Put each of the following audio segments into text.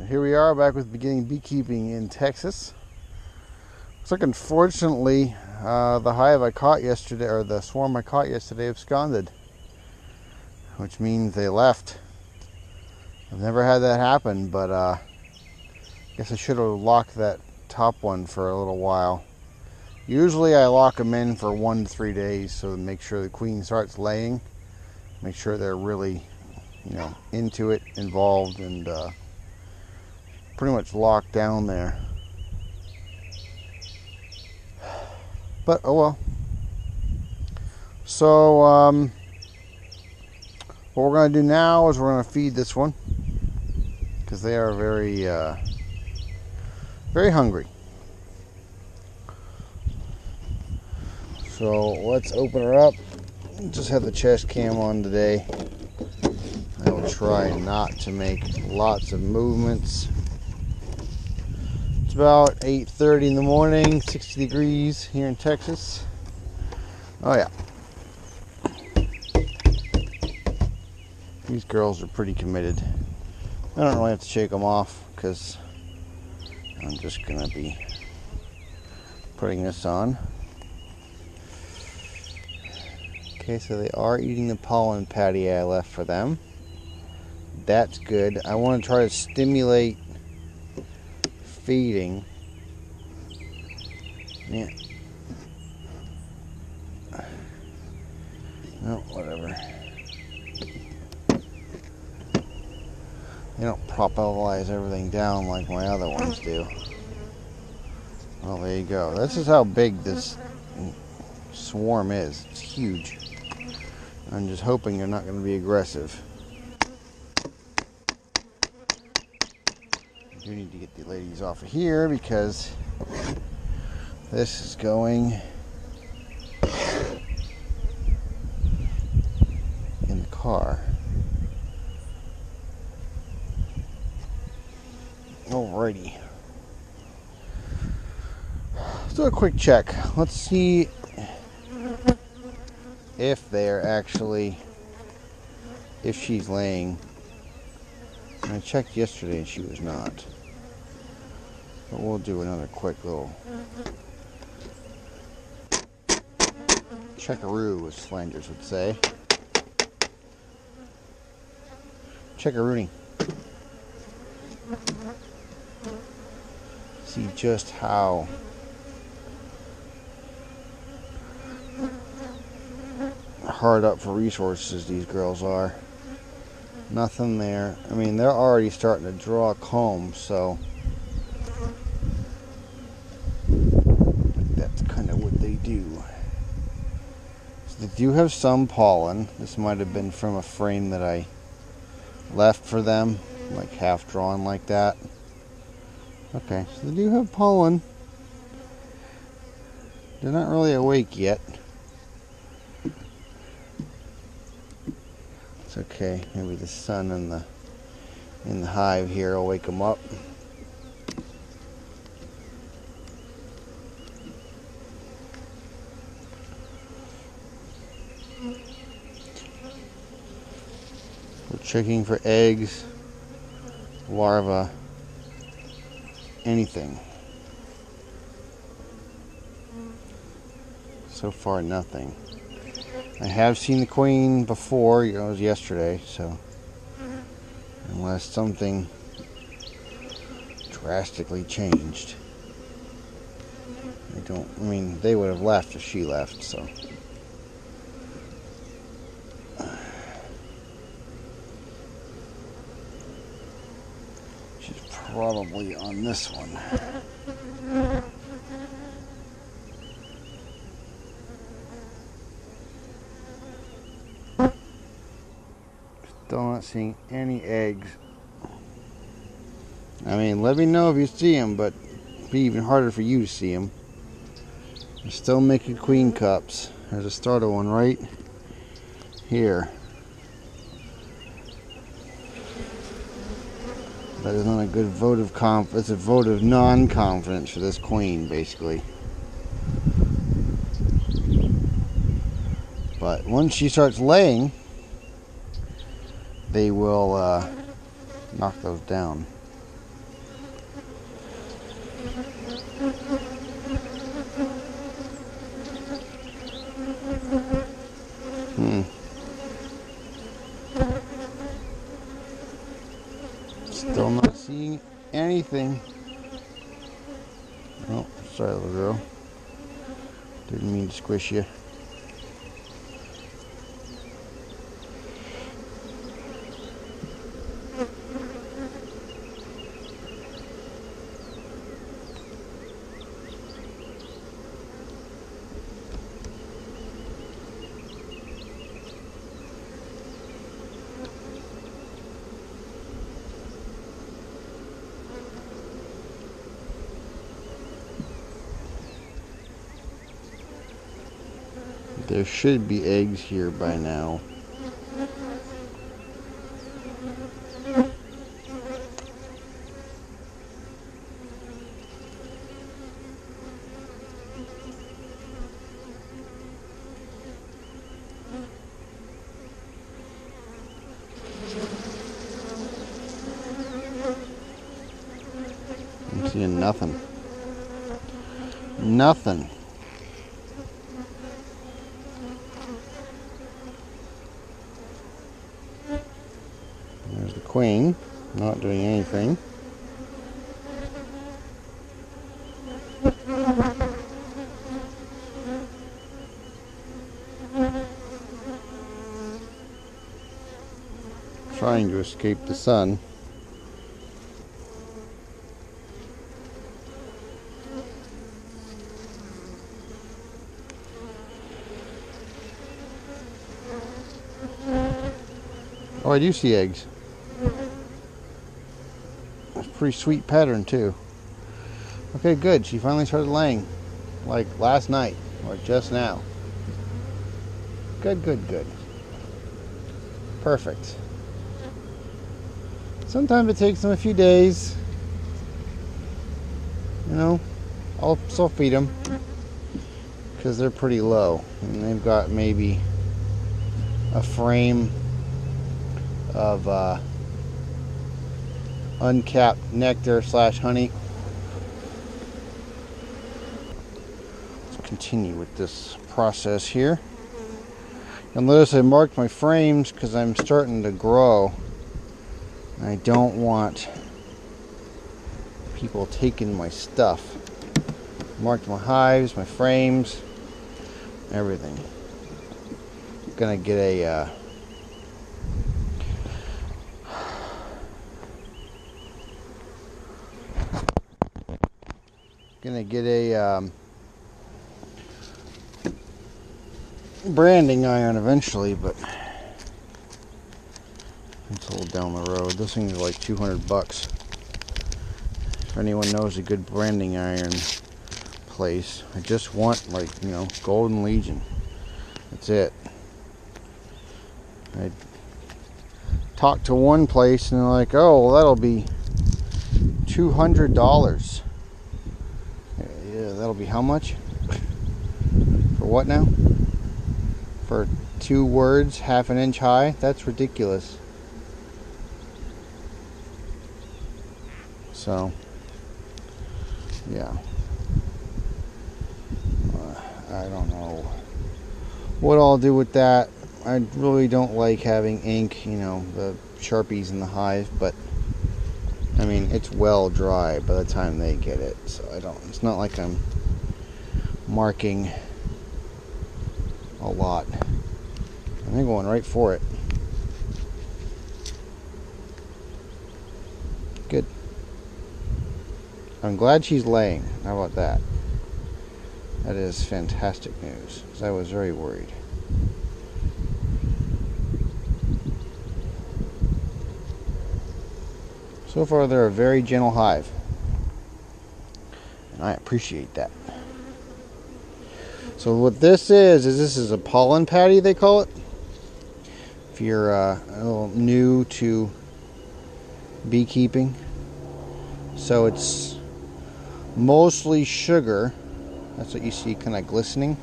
Here we are back with beginning beekeeping in Texas. Looks like unfortunately the hive I caught yesterday, or the swarm I caught yesterday, absconded, which means they left. I've never had that happen, but I guess I should have locked that top one for a little while. Usually I lock them in for 1 to 3 days so to make sure the queen starts laying, make sure they're really, into it, involved, and pretty much locked down there. But oh well. So what we're going to do now is we're going to feed this one because they are very very hungry. So let's open her up. Just have the chest cam on today. I will try not to make lots of movements. It's about 8:30 in the morning, 60 degrees here in Texas. Oh yeah. These girls are pretty committed. I don't really have to shake them off because I'm just going to be putting this on. Okay, so they are eating the pollen patty I left for them. That's good. I want to try to stimulate feeding. Yeah. No, whatever. They don't propellize everything down like my other ones do. Well, there you go. This is how big this swarm is. It's huge. I'm just hoping they're not going to be aggressive. I do need to get the ladies off of here because this is going in the car. Alrighty. Let's do a quick check. Let's see if they're actually, if she's laying. I checked yesterday and she was not. But we'll do another quick little checkaroo, as Flanders would say. Checkarooning. See just how hard up for resources these girls are. Nothing there. I mean, they're already starting to draw a comb, so that's kind of what they do. So they do have some pollen. This might have been from a frame that I left for them, like half drawn like that. Okay, so they do have pollen. They're not really awake yet. It's okay. Maybe the sun in the hive here will wake them up. We're checking for eggs, larvae, anything. So far, nothing. I have seen the queen before, it was yesterday, so unless something drastically changed. I mean, they would have left if she left, so. She's probably on this one. Still not seeing any eggs. I mean, let me know if you see them, but it'd be even harder for you to see them. I'm still making queen cups. There's a starter one right here. That is not a good vote of confidence. It's a vote of non-confidence for this queen, basically. But once she starts laying, they will knock those down. Still not seeing anything. Oh, sorry, little girl. Didn't mean to squish you. There should be eggs here by now. I'm seeing nothing. Nothing. There's the queen, not doing anything. Trying to escape the sun. Oh, I do see eggs. It's a pretty sweet pattern too. Okay, good. She finally started laying, like last night or just now. Good, good, good. Perfect. Sometimes it takes them a few days. You know, I'll still feed them because they're pretty low, and they've got maybe a frame of uncapped nectar / honey. Let's continue with this process here. And notice I marked my frames because I'm starting to grow. I don't want people taking my stuff. Marked my hives, my frames, everything. Gonna get a branding iron eventually, but it's a little down the road. This thing is like 200 bucks. If anyone knows a good branding iron place, I just want, like, you know, Golden Legion. That's it. I talked to one place and they're like, oh, well, that'll be $200. Yeah, that'll be how much? For what now? For 2 words, ½ an inch high? That's ridiculous. So, yeah. I don't know what I'll do with that. I really don't like having ink, you know, the Sharpies in the hive, but I mean, it's well dry by the time they get it, so it's not like I'm marking a lot. I'm going right for it. Good. I'm glad she's laying. How about that? That is fantastic news, because I was very worried. So far, they're a very gentle hive, and I appreciate that. So what this is a pollen patty, they call it. If you're a little new to beekeeping. So it's mostly sugar. That's what you see kind of glistening.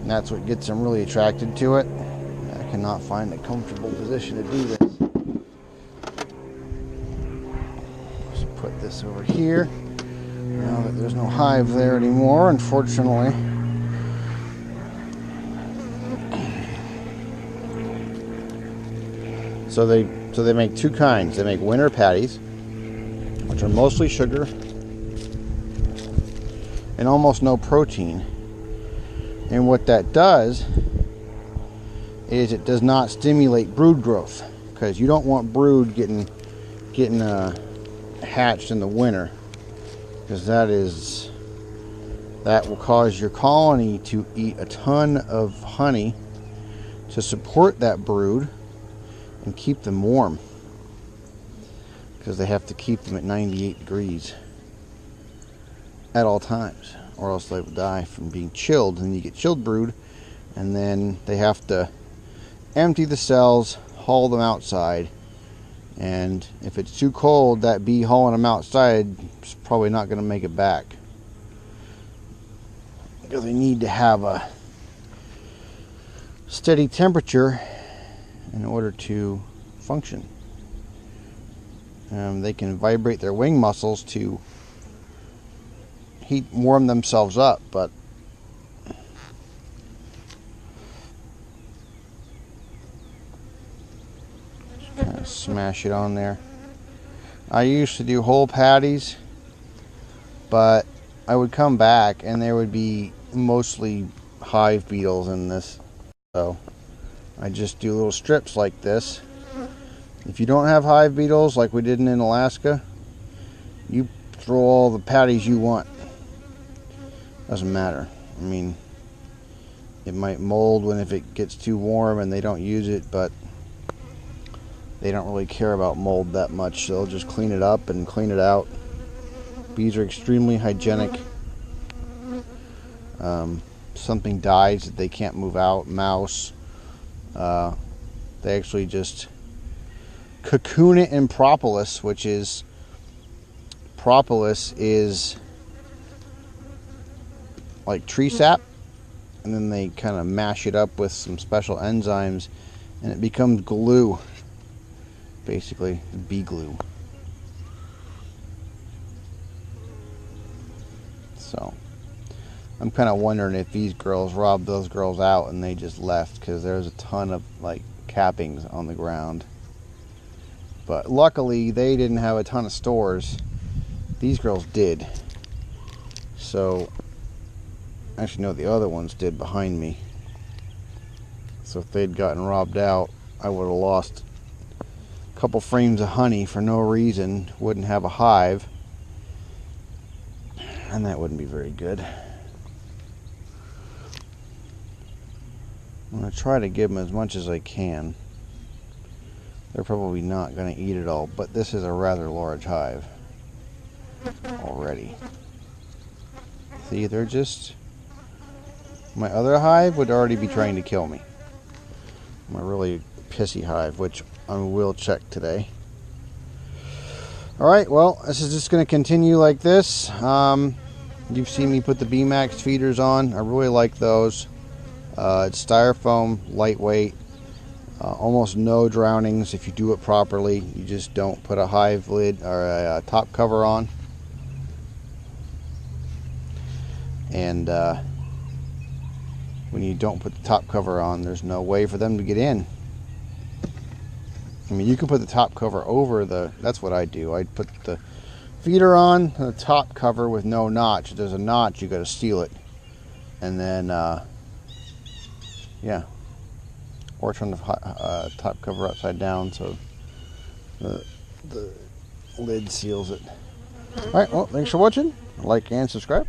And that's what gets them really attracted to it. I cannot find a comfortable position to do this. Just put this over here. Now that there's no hive there anymore, unfortunately. So they make two kinds. They make winter patties, which are mostly sugar and almost no protein. And what that does is it does not stimulate brood growth, because you don't want brood getting hatched in the winter, because that will cause your colony to eat a ton of honey to support that brood and keep them warm, because they have to keep them at 98 degrees at all times, or else they will die from being chilled. And you get chilled brood, and then they have to empty the cells, haul them outside, and if it's too cold, that bee hauling them outside is probably not going to make it back, because they need to have a steady temperature in order to function. They can vibrate their wing muscles to warm themselves up, but just kind of smash it on there. I used to do whole patties, but I would come back and there would be mostly hive beetles in this, so I just do little strips like this. If you don't have hive beetles like we did in Alaska, you throw all the patties you want. Doesn't matter. I mean, it might mold if it gets too warm and they don't use it, but they don't really care about mold that much. They'll just clean it up and clean it out. Bees are extremely hygienic. Something dies that they can't move out, mouse, they actually just cocoon it in propolis, which is like tree sap, and then they kind of mash it up with some special enzymes and it becomes glue, basically bee glue. So I'm kind of wondering if these girls robbed those girls out and they just left, because there's a ton of like cappings on the ground. But luckily they didn't have a ton of stores. These girls did. So actually no, the other ones did behind me. So if they'd gotten robbed out, I would have lost a couple frames of honey for no reason, wouldn't have a hive, and that wouldn't be very good. I'm going to try to give them as much as I can. They're probably not going to eat it all, but this is a rather large hive already. See, they're just... My other hive would already be trying to kill me. My really pissy hive, which I will check today. Alright, well, this is just going to continue like this. You've seen me put the B-Max feeders on. I really like those. It's styrofoam, lightweight, almost no drownings if you do it properly. You just don't put a hive lid or a top cover on. And when you don't put the top cover on, there's no way for them to get in. I mean, you can put the top cover over that's what I do. I put the feeder on the top cover with no notch. If there's a notch, you got to seal it. And then, yeah. Or turn the top cover upside down so the lid seals it. Alright, well, thanks for watching. Like and subscribe.